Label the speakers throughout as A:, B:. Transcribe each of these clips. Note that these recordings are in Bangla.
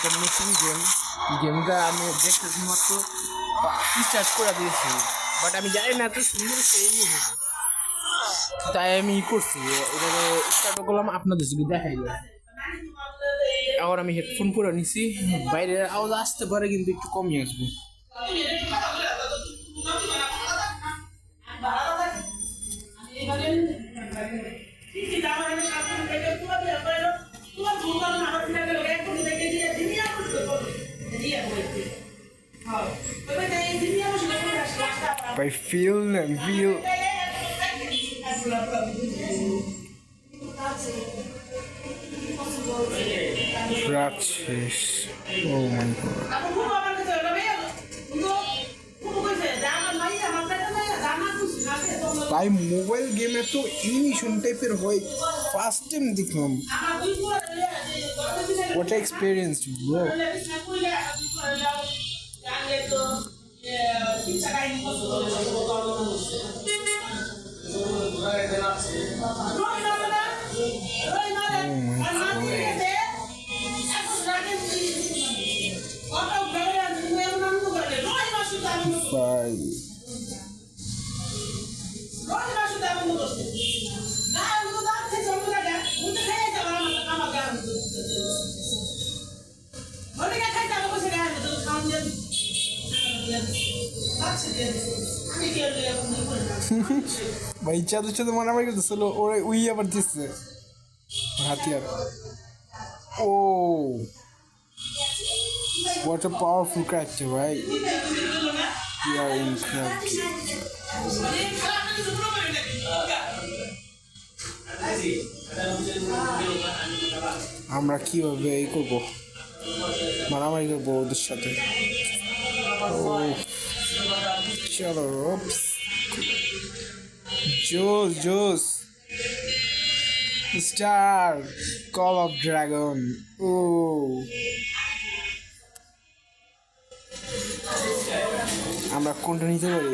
A: একটা নতুন গেমটা আমি দেখতেছি মাত্র স্টার্ট করে দিয়েছি, বাট আমি জানি না এত সুন্দর সেই হবে, তাই আমি করছি এটাকে স্টার্ট করলাম আপনাদের যদি দেখাই যায়। এখন আমি হেডফোন পরে নিছি, বাইরের আওয়াজ আসতে পারে কিন্তু একটু কমই আসবে। I feel and feel. Practice. Oh my god. ভাই মোবাইল গেমে তো অ্যানিমেশন টাইপের হয়, ফার্স্ট টাইম দেখলাম। What experience, bro? ভাই চাঁদের সাথে মারামারি করতেছিল, ওরা উই আবার দিচ্ছে হাতিয়ার। ও what a powerful character, right? We are in character. আমরা কিভাবে এই করবো, মারামারি করবো ওদের সাথে। চলো জোস জোস স্টার কল অফ ড্রাগন। ও আমরা কোনটা নিতে পারি?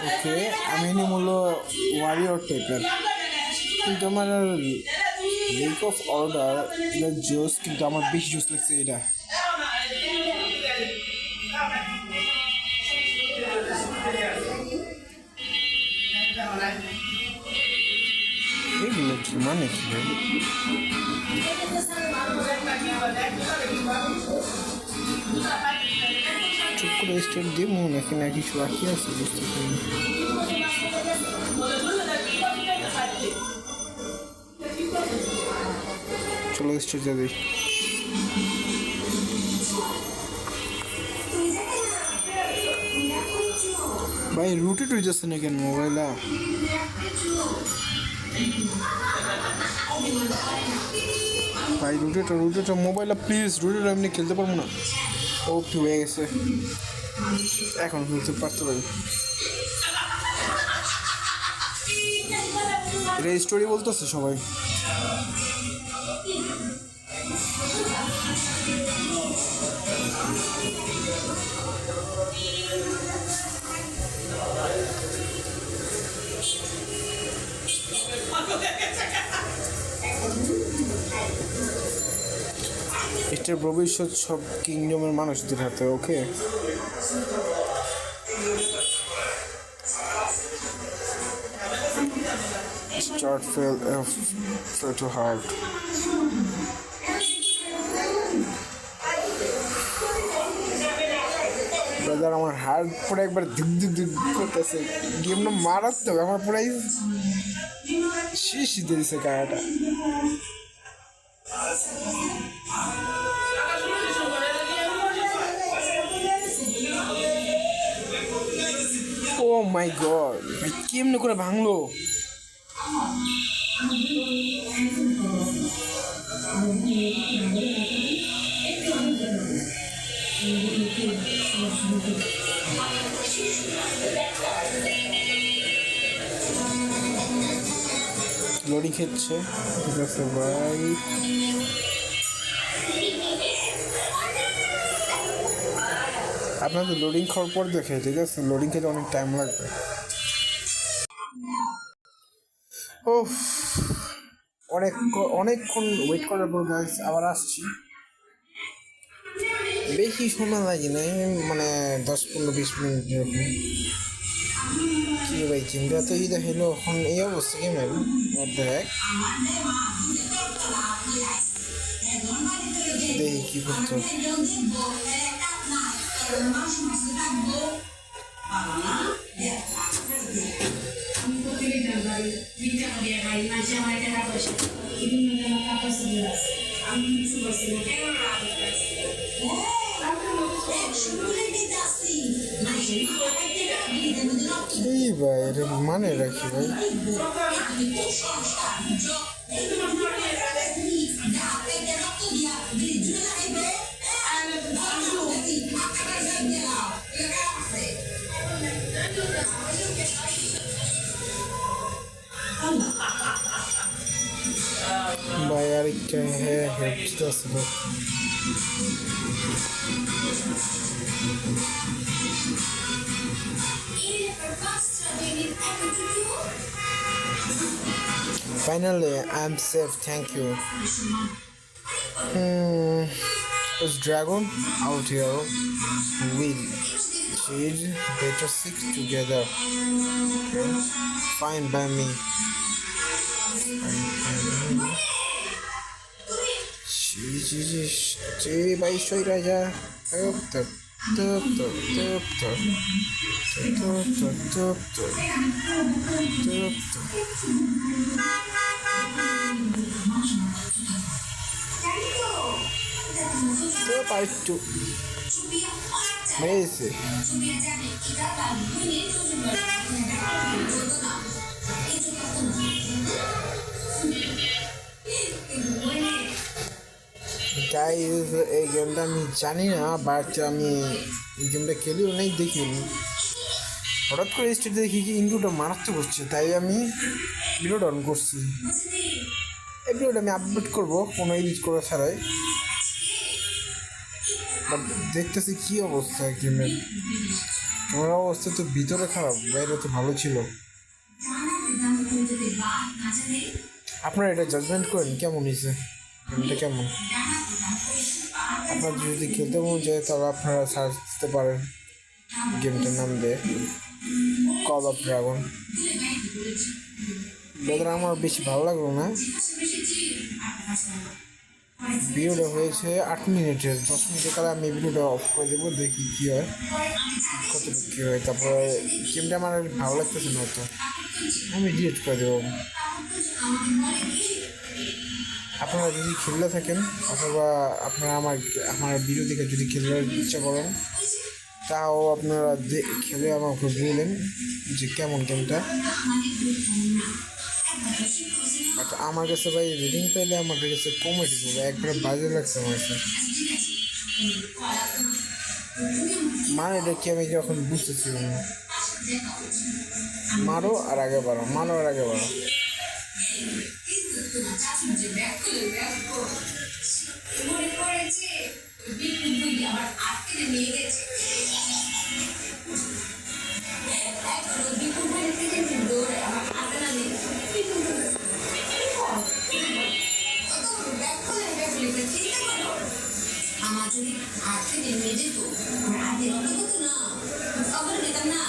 A: ওকে, আমি নিয়ে মূল্য ওয়ারিয়র টাইপের, কিন্তু আমার লেক অফ অর্ডার এটা জোস, কিন্তু আমার বেশি জোস লাগছে এটা। এগুলো কি মানে কি চুপ করে স্টার্ট দিব নাকি না কিছু বাকি আছে বুঝতে পারি। চলো স্টার্ট যাবে। ভাই রুটেট হয়ে যাচ্ছে না কেন মোবাইলটা? ভাই রুটেটা মোবাইলটা প্লিজ, রুটেটা এমনি খেলতে পারবো না। ও কি হয়ে গেছে, এখন খেলতে পারতে পারি। এটা স্টোরি বলতেছে সবাই। এটার ভবিষ্যৎ সব কিংডমের মানুষদের হাতে। ওকে, start fail to heart. Brother আমার হার্ট পুরো একবার ধুক ধুক ধুক করতেছে, গেমটা মারাত্মক, আমার পুরাই শীষ দিয়ে দিছে গাড়াটা। ও মাই গড, ভাই কেমনে করে ভাঙলো? লোডিং খেচ্ছে, ঠিক আছে ভাই। আপনাদের লোডিং খাওয়ার পর দেখে, ঠিক আছে, লোডিং খেতে অনেক টাইম লাগবে। ওফ, অনেকক্ষণ ওয়েট করার পর গাইস আবার আসছি। বেশি সময় লাগে না, মানে 10-15-20 মিনিট এরকম। কি ভাই চিন্তা তো এই দেখাইলো, এখন এই অবস্থা গেমের দেখ, দেখি কি করতো। এই ভাই এটা মানে রাখি ভাই, ভাই আরেকটা হ্যাঁ হেল্প আসলো। Finally, I'm safe, thank you. Is dragon out here? We'll trade better stick together. Okay. Fine by me. By Shoy Raja. পাইটু মেরেছে গাইস, এই গেমটা আমি জানি না, বাট আমি এই গেমটা খেলিও নাই, দেখিনি। হঠাৎ করে স্টেট দেখি কি ইন্ট্রোটা মারাত্মক হচ্ছে, তাই আমি ভিডিওটা অন করছি। এই ভিডিওটা আমি আপলোড করবো কোনো এডিট করা ছাড়াই। বাট দেখতেছি কি অবস্থা গেমের, আমার অবস্থা তো ভিতরে খারাপ, বাইরে তো ভালো ছিল। আপনারা এটা জাজমেন্ট করেন কেমন হয়েছে গেমটা, কেমন। আপনার যদি খেলতে মন চায় তাহলে আপনারা সার্চ দিতে পারেন গেমটার নাম দিয়ে, কল অফ ড্রাগন। বেদার আমার বেশি ভালো লাগলো না। ভিডিওটা হয়েছে 8 মিনিটের, 10 মিনিটের কালে আমি ভিডিওটা অফ করে দেবো, দেখি কী হয়, কতটুকু কী হয়। তারপরে গেমটা আমার ভালো লাগতেছে না, তো আমি ডিলিট করে দেবো। আপনারা যদি খেলতে থাকেন অথবা আপনারা আমার ভিডিও দেখে যদি খেলার ইচ্ছা করেন, তাও আপনারা খেলে আমাকে বললেন যে কেমন গেমটা। বাট আমার কাছে ভাই রিডিং পাইলে আমার কাছে কমেডি করবে, একবারে বাজে লাগছে আমার কাছে। মানে এটা কি আমি যখন বুঝতেছি না, মারো আর আগে বাড়ো, মারো আর আগে বাড়ো। আমার যদি আর্থিক নেমে যেত, আর্থিক অত হতো না, খবর নিতাম না।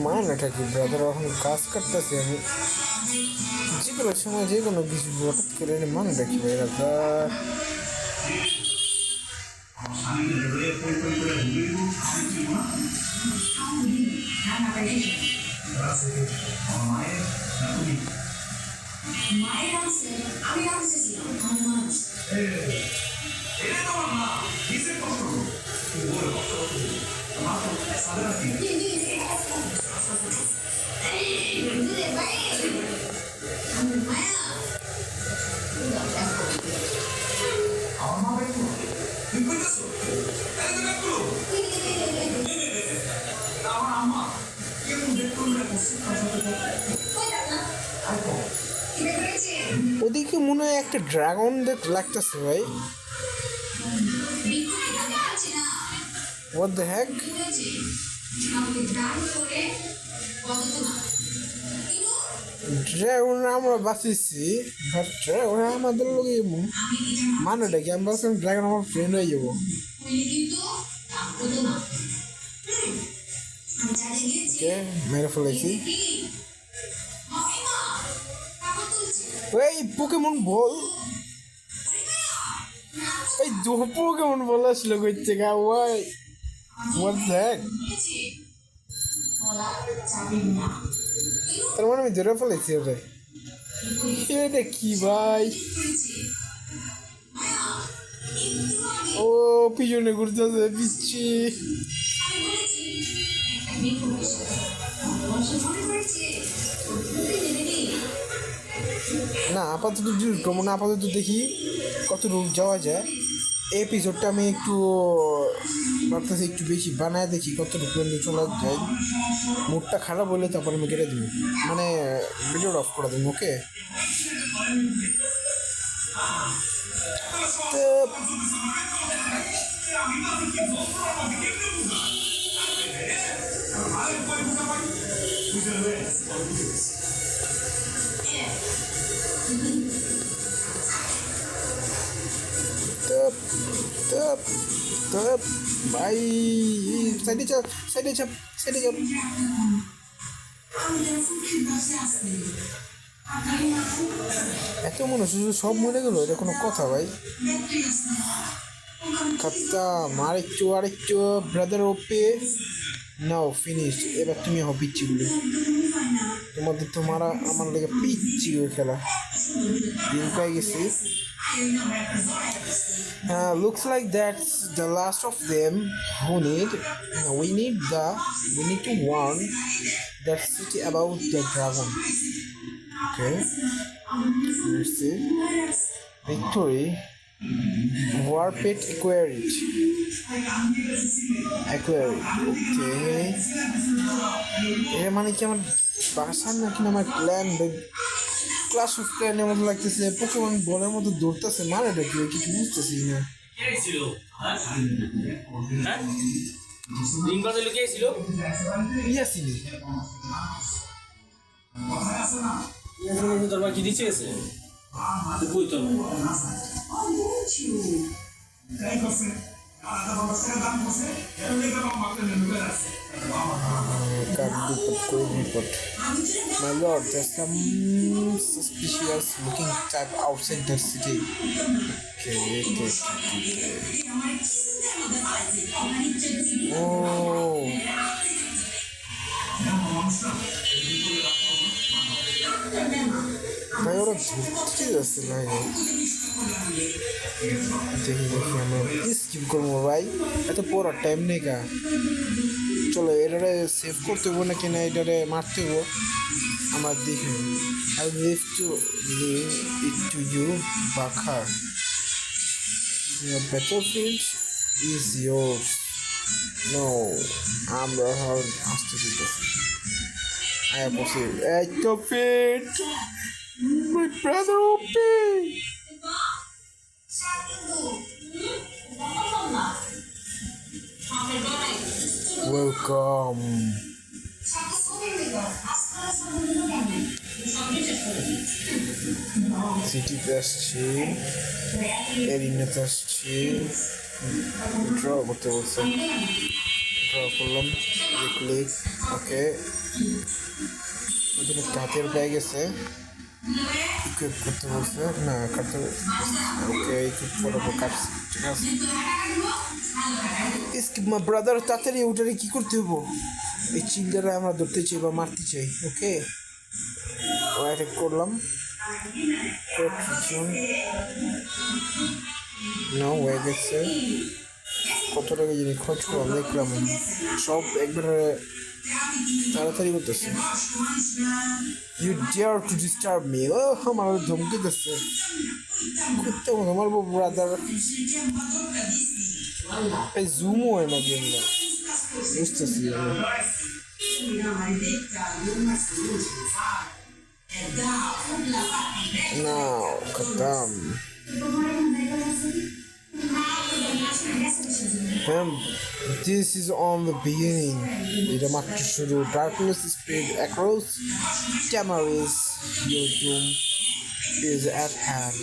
A: মানেটা কি ব্রাদার, এখন কাজ করতেছি আমি, যে কোনো সময় যে কোনো কিছু হঠাৎ করে মানেটা কি ভাই ব্রাদার। ও
B: দেখে মনে হয় একটা ড্রাগন লাগতেছে ভাই। What the heck? ড্রাগন আমরা বাঁচিয়েছি, বাট ড্রাগন আমাদের লোক মানে ডাকি আমি ভাবছিলাম ড্রাগন আমার ফ্রেন্ড হয়ে যাবো। ওকে, মেরে ফেলেছি। এই পোকেমন বল, এই পোকেমন বল আসলো কই থেকে ভাই? What the heck? তার মানে আমি ধরে ফেলেছি ওটা। এটা কি ভাই? ও পিছনে ঘুরতেছে পিচ্ছি। না আপাতত ঢুকবো না, আপাতত দেখি কত দূর যাওয়া যায়। এই এপিসোডটা আমি একটু ভাবতেছি একটু বেশি বানায় দেখি কত পর্যন্ত চলা যায়। মুডটা খারাপ হলে তারপর আমি কেটে দিব, মানে ভিডিওটা অফ করে দেবো। ওকে, ভাই সাইডে চাপ, সাইডে চাপ, সাইডে চাপ। এত মনে হচ্ছে সব মরে গেল, এটা কোনো কথা ভাই? খতম, আরেকটু ব্রাদার ওপে নাও ফিনিশ। এবার তুমি হও পিচ্ছিগুলো, তোমাদের তো মারা আমার লেগে পিচ্ছি ওই খেলা দিন পেয়ে গেছি। Looks like that's the last of them. We need to warn that city about the dragon. Okay, let's see. Victory. Warped Aquarid. Okay. এর মানে কি আমার বাসা নাকি আমার প্ল্যান? ক্লাস অফ ক্ল্যানের মতো লাগতেছে, পোকেমন বলের মতো দৌড়তেছে, মারে ডাকি কিছু বুঝতেছি না।
C: কি দিচ্ছে
B: My lord, there's some suspicious looking type outside the city. Okay. Oh. ভাই ওরা ধরতে যাচ্ছে না, দেখি আমরা স্কিপ করবো ভাই, এত পড়ার টাইম নেই কা। চলো এটারে সেভ করতে হবো নাকি না এটারে মারতে হবো আমার দেখে। I leave it to you, Bakar. The battlefield is yours. No, আমরা আসতে দিতেছি। I am possible. At the feet, my brother Opie. Welcome. সিটিতে আসছি, এরিনাতে আসছি, ড্র করতে বলছে, ড্র করলাম, ক্লিক। ওকে, ওইখানে কাঠের ব্যাগ আছে, ইকুইপ করতে বলছে, না কাঠের। ওকে, ইকুইপ করাবো কাঠ, ঠিক আছে। স্কিপ মাই ব্রাদার, তাড়াতাড়ি ওটারে কী করতে হবো? এই চিল্ডারে আমরা ধরতে চাই বা মারতে চাই। ওকে, অ্যাটাক করলাম। না হয়ে গেছে, কত টাকা জিনিস খরচ করলাম দেখলাম, সব একবারে তাড়াতাড়ি করতেছে। You dare to disturb me, ও আমার ধমকি দিচ্ছে, করতে হবে আমার ব্রাদার। এই জুমও হয় না গেমটা, বুঝতেছি আমি। Now, खत्म। This is on the beginning. এটা মাত্র শুরু। Darkness spread across Tamaris. Your doom is at hand.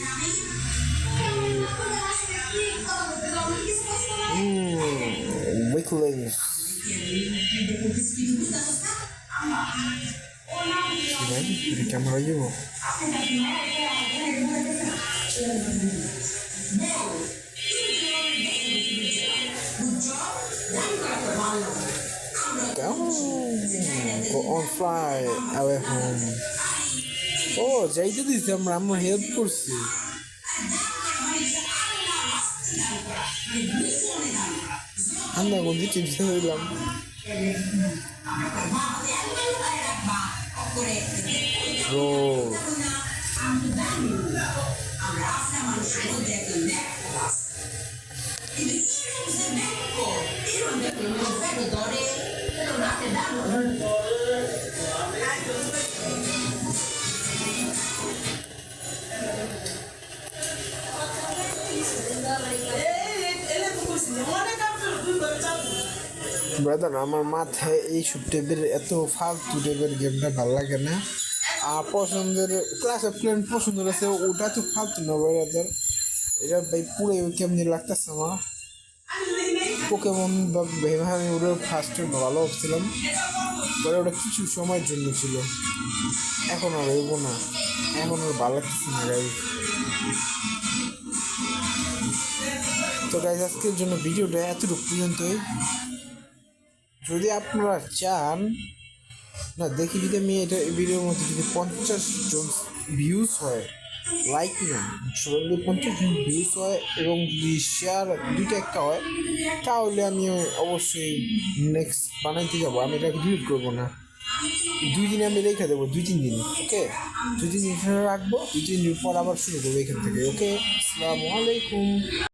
B: Weaklings. ভাই এটা ক্যামেরা যাব go on fly away home ও যাইতে দিছি আমরা হেল্প করছি আমরা কোন দিকে চিন্তা হইলাম bro ব্রাদার আমার মাথায় এইসব টাইপের এত ফালতু টাইপের গেমটা ভালো লাগে না আর পছন্দের ক্লাস অফ ক্ল্যান পছন্দের আছে ওটা তো ফালতু না ব্রাদার এটা ভাই পুরো কেমনি লাগতেছে আমার পোকেমন বা ভেবে আমি ওটা ফার্স্টে ভালো ভাবছিলাম পরে ওটা কিছু সময়ের জন্য ছিল এখন আর হইব না এখন আর ভালো লাগতেছে না গাই তো গাইজ আজকের জন্য ভিডিওটা এতটুকু পর্যন্তই যদি আপনারা চান না দেখি যদি আমি এটা ভিডিওর মধ্যে যদি 50 জন ভিউজ হয় লাইক না সবাই 50 জন ভিউজ হয় এবং যদি শেয়ার দুইটা একটা হয় তাহলে আমি অবশ্যই নেক্সট বানাইতে যাবো আমি এটাকে ডিলিট করবো না 2 দিন আমি রেখে দেবো 2-3 দিন ওকে 2-3 দিন রাখবো 2-3 দিন পর আবার শুরু করবো এখান থেকে ওকে আসসালামু আলাইকুম